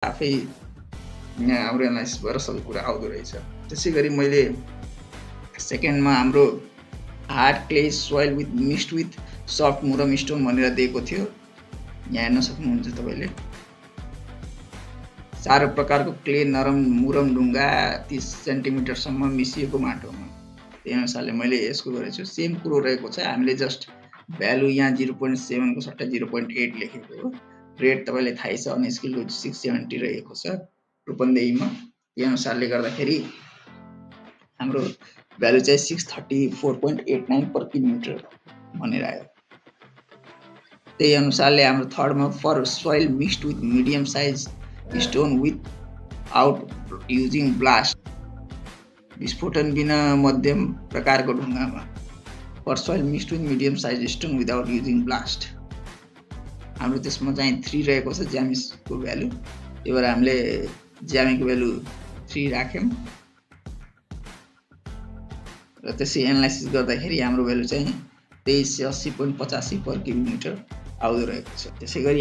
आफै यहाँ हाम्रो एनालाइसिस भएर सबै कुरा आउँदो रहेछ। त्यसै गरी मैले सेकेन्डमा हाम्रो hard clay soil with mixed with soft murrum stone भनेर दिएको थियो। यहाँ हेर्न सक्नुहुन्छ तपाईँले 4 प्रकारको क्ले नरम मुरम ढुङ्गा 30 सेन्टिमिटरसम्म मिसिएको माटोमा। त्यही अनुसारले मैले यसको गरेको छु। सेम कुरो रहेको छ। हामीले जस्ट भ्यालु यहाँ 0.7 को सट्टा 0.8 लेखेको हो। रेट तपाईँले थाहै छ अनस्किलको 670 रहेको छ रूपन्देहीमा। त्यही अनुसारले गर्दाखेरि हाम्रो भ्यालु चाहिँ 634.89 पर किलोमिटर भनेर आयो। त्यही अनुसारले हाम्रो थर्डमा fur soil mixed with medium size stone without using blast, विस्फोटन बिना मध्यम प्रकारको ढुङ्गामा fur soil mixed with medium size stone without using blast. हाम्रो त्यसमा चाहिँ 3 रहेको छ ज्यामीको भ्यालु। त्यही भएर हामीले ज्यामीको भ्यालु 3 राख्यौँ र त्यसै एनालाइसिस गर्दाखेरि हाम्रो भ्यालु चाहिँ 2380.85 पर किलोमिटर आउँदो रहेको छ। त्यसै गरी